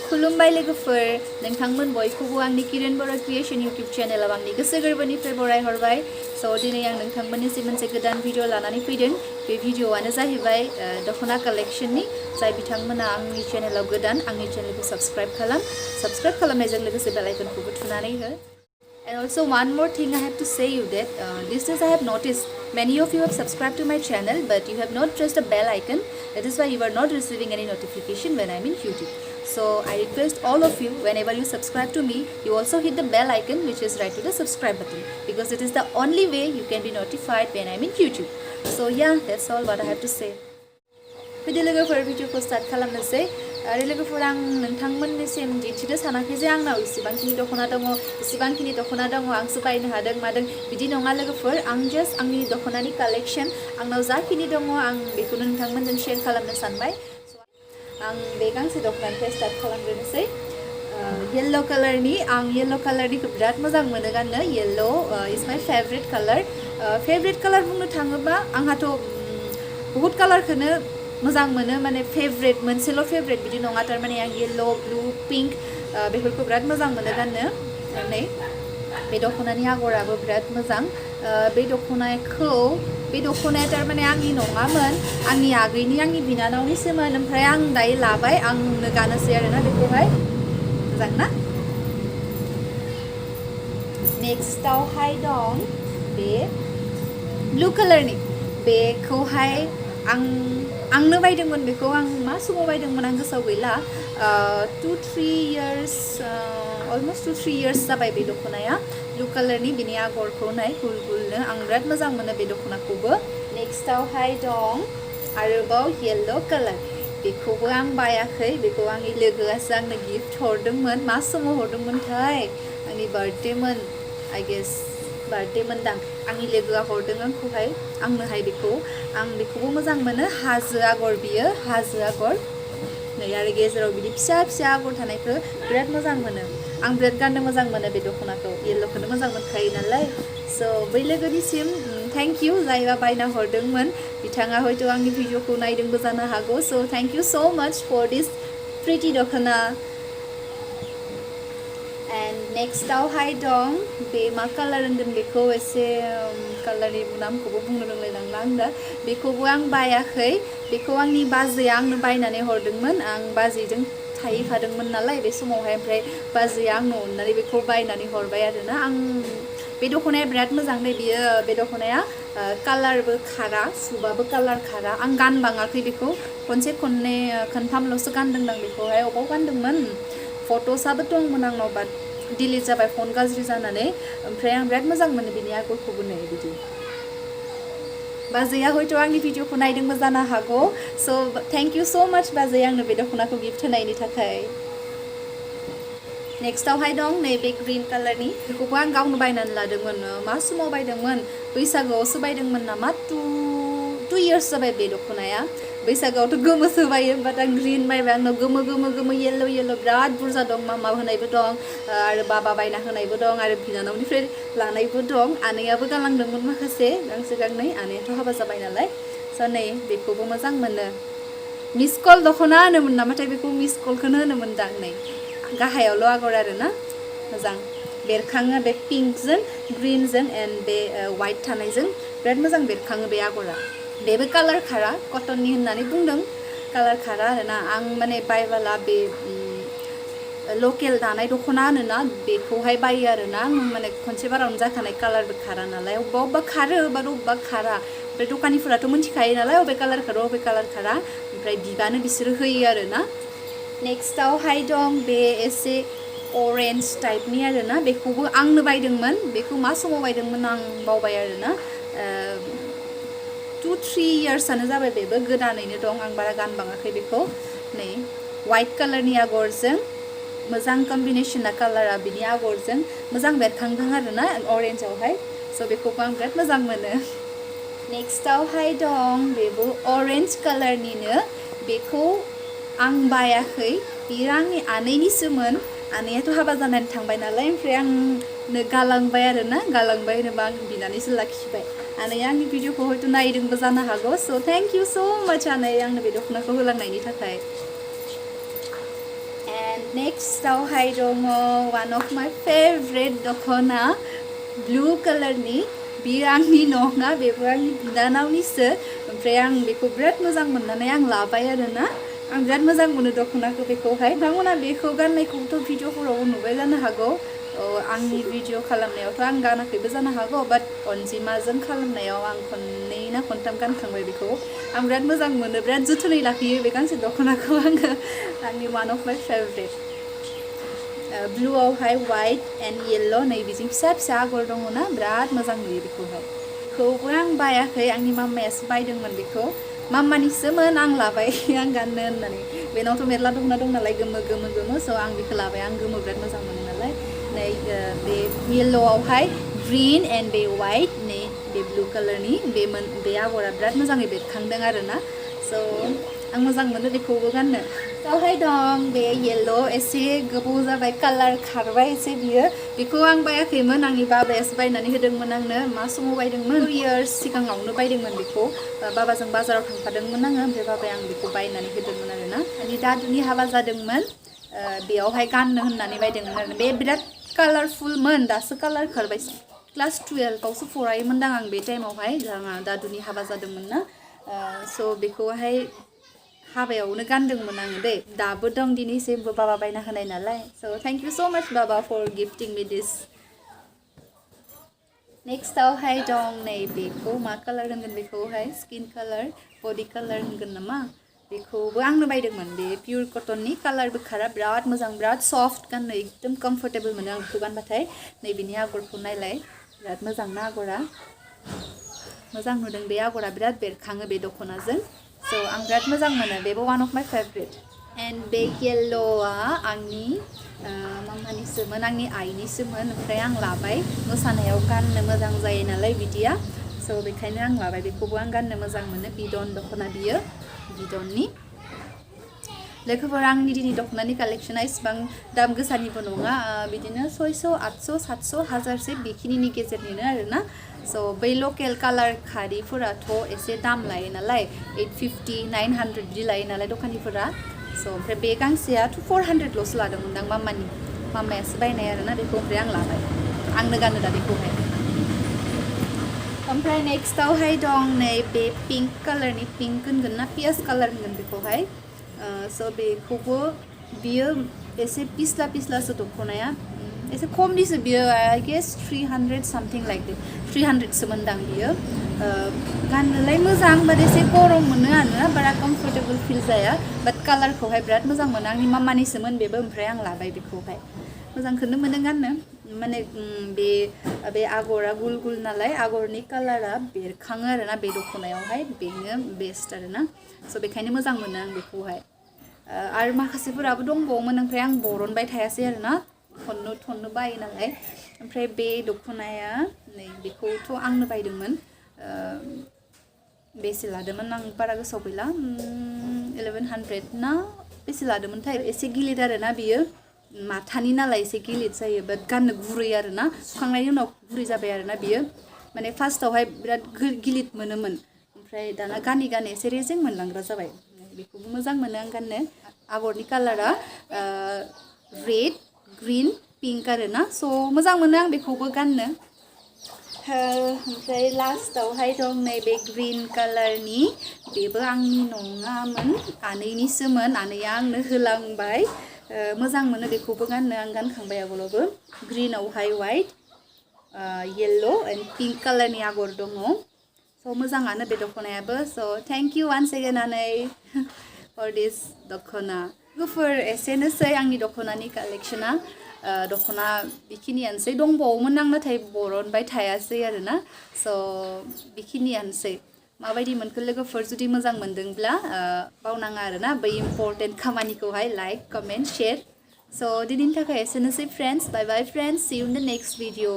खुलुमबाय लोगोफोर नोंथांमोन बयखौबो आंनि किरण बर' क्रिएशन यूट्यूब चैनलाव आंनि गोसो गोरबोनिफ्राय बरायहरबाय स' दिनै आं नोंथांमोननिसिम मोनसे गोदान भिडिअ लानानै फैदों बे भिडिअआनो जाहैबाय दख'ना कालेक्शननि जाय बिथांमोना आंनि चैनलाव गोदान आंनि चैनलखौ साबस्क्राइब खालामनायजों लोगोसे बेल आइकनखौबो थुनानै हो. And also one more thing I have to say you that these days I have noticed many of you have subscribed to my channel but you have not pressed the bell icon. That is why you are not receiving any notification when I am in YouTube. So I request all of you, whenever you subscribe to me, you also hit the bell icon which is right to the subscribe button, because it is the only way you can be notified when I am in YouTube. So yeah, that's all what I have to say. Video लोगोफोर भिडिअखौ start खालामनोसै. आरो लोगोफोर आं नोंथांमोननिसिम दिन्थिनो सानाखै जे आंनाव इसेबांखिनि दख'ना दङ आंसो बायनो हादों मादों बिदि नङा लोगोफोर. आं जास्ट आंनि दख'नानि कालेक्शन आंनाव जाखिनि दङ आं बेखौनो नोंथांमोनजों शेयार खालामनो सानबाय. आं बे गांसे दख'नानिफ्राय स्टार्ट खालामग्रोनोसै. येल्लो कालारनि आं येल्लो कालारनिखौ बिराद मोजां मोनो गाननो. येल्लो इज माय फेभरेट कालार बुंनो थाङोबा आंहाथ' बहुत कालारखौनो मोजां मोनो, माने फेभरेट मोनसेल' फेभरेट बिदि नङा. थारमाने आं येल्लो ब्लू पिंक बेफोरखौ बिराद मोजां मोनो गाननो. नै बे दख'नानि आगराबो बिराद मोजां. बे दख'नाया थारमाने आंनि नङामोन, आंनि आगैनि आंनि बिनानावनिसोमोन. ओमफ्राय आं दायो लाबाय, आंनो गानोसै आरोना बेखौहाय. मोजां ना? नेक्स्टआवहाय दं बे ब्लू कालारनि. बेखौहाय आंनो बायदोंमोन. बेखौ आं मा समाव बायदोंमोन आं गोसोआव गैला. 2-3 years जाबाय बे दख'नाया. ब्लू कालारनि बिनि आगरखौ नाय गुल गुलनो. आं बिराद मोजां मोनो बे दख'नाखौबो. नेक्स्टआवहाय दं आरोबाव येल्लो कालार. बेखौबो आं बायाखै, बेखौ आंनि लोगोआसो आंनो गिफ्ट हरदोंमोन. मा समाव हरदोंमोनथाय? आंनि बार्थडेमोन, आइ गेस बार्थडेमोनदां. आंनि लोगोआ हरदों आंनोहाय बेखौ. आं बेखौबो मोजां मोनो. हाजो आगर, बियो हाजो आगर. नै आरो गेजेराव बिदि फिसा फिसा आगर थानायखौ बिराद मोजां मोनो. आं बिराद गाननो मोजां मोनो बे दख'नाखौ. येल्लोखौनो मोजां मोनखायो नालाय. स' बै लोगोनिसिम थेंक इउ जायबा बायना हरदोंमोन. बिथाङा हयथ' आंनि भिडिअखौ नायदोंबो जानो हागौ. स' थेंक इउ स' माच फर दिस प्रिटि दख'ना. एन्ड नेक्स्टआवहाय दं बे मा कालार होनगोन बेखौ, एसे कालारनि नामखौबो बुंनो रोंलायलांला आं दा. बेखौबो आं बायाखै. बेखौ आंनि बाजैया आंनो बायनानै हरदोंमोन. आं बाजैजों थाहैफादोंमोन नालाय बे समावहाय. ओमफ्राय बाजैया आंनो अननानै बेखौ बायनानै हरबाय आरोना. बे दख'नाया बिराद मोजां दे बियो. बे दख'नाया कालारबो खारा, सुबाबो कालार खारा. आं गानबाङाखै बेखौ. खनथामल'सो गानदों आं बेखौहाय. अबाव गानदोंमोन? फट'सआबो दंमोन आंनाव, बाट डिलिट जाबाय फन गाज्रि जानानै. ओमफ्राय आं बिराद मोजां मोनो बिनि आगरखौबो नै बिदि. बाजैया हयथ' आंनि भिडिअखौ नायदोंबो जानो हागौ. स' थेंक इउ स' माच बाजै आंनो बे दख'नाखौ गिफ्ट होनायनि थाखाय. नेक्स्टआवहाय दं नैबे ग्रिन कालारनि. बेखौबो आं गावनो बायनानै लादोंमोन. मा समाव बायदोंमोन? बैसागोआवसो बायदोंमोन नामा? 2 years जाबाय बे दख'नाया. बैसागोआवथ' गोमोसो बायो, बाट आं ग्रिन बायबाय. आंनाव गोमो येल्लो बिराद बुरजा दं. मामा होनायबो दं आरो बाबा बायना होनायबो दं आरो बिनानावनिफ्राय लानायबो दं. आनैयाबो गालांदोंमोन माखासे, गांसे गांनै. आनैयाथ' हाबा जाबाय नालाय. स' नै बेखौबो मोजां मोनो. मिस कल दख'ना होनोमोन नामाथाय बेखौ? मिस कलखौनो होनोमोन दां. नै गाहायावल' आगर आरोना. मोजां बेरखाङो बे पिंकजों ग्रिनजों एन्ड बे वाइट थानायजों बिराद मोजां बेरखाङो बे आगरा. बेबो कालार खारा, कटननि होननानै बुंदों. कालार खारा आरोना. आं माने बायबाला बे लकेल दानाय दख'ना होनोना बेखौहाय बायो आरोना. आं माने खनसे बारावनो जाखानाय कालारबो खारा नालाय. अबेबा खारो बाट अबेबा खारा. ओमफ्राय दखानिफोराथ' मिथिखायो नालाय अबे कालार खारो अबे कालार खारा. ओमफ्राय बिबानो बिसोरो होयो आरोना. नेक्स्टआवहाय दं बे एसे अरेन्ज टाइपनि आरोना. बेखौबो आंनो बायदोंमोन. बेखौ मा समाव बायदोंमोन आं बावबाय आरोना. 2-3 yearsआनो जाबाय. बेबो गोदानैनो दं. आं बारा गानबाङाखै बेखौ. नै वाइट कालारनि आगरजों मोजां कम्बिनेसना कालारा बिनि आगरजों मोजां बेरखांदों आरोना अरेन्जआवहाय. स' बेखौबो आं बिराद मोजां मोनो. नेक्स्टआवहाय दं बेबो अरेन्ज कालारनिनो. बेखौ आं बायाखै. बेयो आंनि आनैनिसोमोन. आनैयाथ' हाबा जानानै थांबाय नालाय. ओमफ्राय आंनो गालांबाय आरोना. गालांबाय होनोबा आं बिनानैसो लाखिबाय. आनैया आंनि भिडिअखौ हयथ' नायदोंबो जानो हागौ. स' थेंक इउ स' माच आनै आंनो बे दख'नाखौ होलांनायनि थाखाय. And next आवहाय दङ one of my favorite दखना blue color नि बियो आंनि नङा बेबो आंनि बिनानावनिसो ओमफ्राय आं बेखौ बिराद मोजां मोननानै आं लाबाय आरोना आं बिराद मोजां मोनो दखनाखौ बेखौहाय नोंथांमोना बेखौ गाननायखौथ' भिडिअफोराव नुबाय जानो हागौ आंनि भिडिअ खालामनायावथ' आं गानाखैबो जानो हागौ बाट अनजिमाजों खालामनायाव आं खननै ना खनथाम गानखांबाय बेखौ आं बिराद मोजां मोनो बिराद जोथोनै लाखियो बे गांसे दखनाखौ आङो आंनि one of my favorite blue आवहाय white and yellow नै बिजों फिसा फिसा आगर दङ ना बिराद मोजां नुयो बेखौहाय बेखौबो आं बायाखै आंनि मामायासो बायदोंमोन बेखौ मामानिसोमोन आं लाबाय आं गाननो होननानै बेनावथ' मेरला दखना दं नालाय गोमो गोमो गोमो स' आं बेखौ लाबाय आं गोमो बिराद मोजां मोनो नालाय नै बे येल्ल' आवहाय ग्रीन एन्ड बे वाइट नै बे ब्लू कालारनि बे आगरा बिराद मोजाङै बेरखांदों आरोना स' आं मोजां मोनो बेखौबो गाननो आवहाय दं बे येल्ल' एसे गोबाव जाबाय कालार खारबाय एसे बियो बेखौ आं बायाखैमोन आंनि बाबायासो बायनानै होदोंमोन आंनो मा समाव बायदोंमोन 2 years सिगाङावनो बायदोंमोन बेखौ बाबाजों बाजाराव थांफादोंमोन आङो ओमफ्राय बाबाया आं बेखौ बायनानै होदोंमोन आरोना आंनि दादुनि हाबा जादोंमोन बेयावहाय गाननो होननानै बायदोंमोन आरो बे बिराद कालारफुलमोन दासो कालार खारबाय क्लास 12 आवसो फरायोमोनदां आं बे टाइमावहाय जोंहा दादुनि हाबा जादोंमोन ना स' बेखौहाय हाबायावनो गानदोंमोन आङो दे दाबो दं दिनैसिमबो बाबा बायना होनाय नालाय स' थेंक इउ स' माच बाबा फर गिफ्टिं मी दिस नेक्स्ट आवहाय दं नै बेखौ मा कालार होनगोन बेखौहाय स्किन कालार बडि कालार होनगोन नामा बेखौबो आंनो बायदोंमोन बे पियर कटननि कालारबो खारा बिराद मोजां बिराद सफ्ट गाननो एकदम कम्फर्टेबल मोनो आं बेखौ गानबाथाय नै बिनि आगरखौ नायलाय बिराद मोजां ना आगरा मोजां नुदों बे आगरा बिराद बेरखाङो बे दखनाजों स' आं बिराद मोजां मोनो बेबो one of my favorite and बे येल्ल'आ आंनि मामानिसोमोन आंनि आइनिसोमोन ओमफ्राय आं लाबाय मोसानायाव गाननो मोजां जायो नालाय बिदिया स' बेखायनो आं लाबाय बेखौबो आं गाननो मोजां मोनो बिदन दखना बियो बिदननि लोगोफोर आंनि दिनै दखनानि कालेक्शना इसिबां दाम गोसानिबो नङा बिदिनो 600 800 700 1000से बेखिनिनि गेजेरनिनो आरोना स' बै लकेल कालार खारिफोराथ' एसे दाम लायो नालाय 850 900 बिदि लायो नालाय दखानिफोरा स' ओमफ्राय बे गांसेयाथ' 400ल'सो लादोंमोनदां मामायासो बायनाय आरोना बेखौ ओमफ्राय आं लाबाय आंनो गानो दा बेखौहाय ओमफ्राय नेक्स्ट आवहाय दं नै बे पिंक कालारनि पिंक होनगोन ना पियाज कालार होनगोन बेखौहाय स' बेखौबो बियो एसे पिस्ला पिस्लासो दखनाया एसे खमनिसो बियो आई गेस 300 समथिं लाइक दैट 300सो मोनदां बियो गाननोलाय मोजां बाट एसे गरम मोनो आरोना बारा कम्फर्टेबल फिल जाया बाट कालारखौहाय बिराद मोजां मोनो आंनि मामानिसोमोन बेबो ओमफ्राय आं लाबाय बेखौहाय मोजांखौनो मोनो गाननो माने बे आगरा गुल गुल नालाय आगरनि कालारा बेरखाङो आरोना बे दखनायावहाय बेनो बेस्ट आरोना स' बेखायनो मोजां मोनो आं बेखौहाय आरो माखासेफोराबो दंबावोमोन ओमफ्राय आं बरनबाय थायासै आरोना थननो बायो नालाय ओमफ्राय बे दखनाया नै बेखौथ' आंनो बायदोंमोन बेसे लादोंमोन आं बारा गोसोआव गैला 1100 ना बेसे लादोंमोनथाय एसे गिलिर आरोना बियो माथानि नालाय एसे गिलिर जायो बाट गाननो गुरै आरोना सुखांनायनि उनाव गुरै जाबाय आरोना बियो माने फार्स्टआवहाय बिराद गिलिर मोनोमोन ओमफ्राय दाना गानै गानै एसे रेजें मोनलांग्रा जाबाय बेखौबो मोजां मोनो आं गाननो आगरनि कालारा रेड ग्रीन पिंक आरोना स' मोजां मोनो आं बेखौबो गाननो ओमफ्राय लास्टआवहाय दं नैबे ग्रीन कालारनि बेबो आंनि नङामोन आनैनिसोमोन आनैया आंनो होलांबाय मोजां मोनो बेखौबो गाननो आं गानखांबाय आगोलावबो ग्रीनावहाय वाइट येल्ल' एन्ड पिंक कालारनि आगर दङ स' मोजाङानो बे दखनायाबो स' थेंक इउ वान्स एगेन आनै फर दिस दखना लोगोफोर एसेनोसै आंनि दखनानि कालेक्शना दखना बेखिनियानोसै दंबावोमोन आं नाथाय बरनबाय थायासै आरोना स' बेखिनियानोसै माबायदि मोनखो लोगोफोर जुदि मोजां मोनदोंब्ला बावनाङा आरोना बै इम्पर्टेन्ट खामानिखौहाय लाइक कमेन्ट शेयार स' दिनैनि थाखाय एसेनोसै friends bye bye friends see you in the next video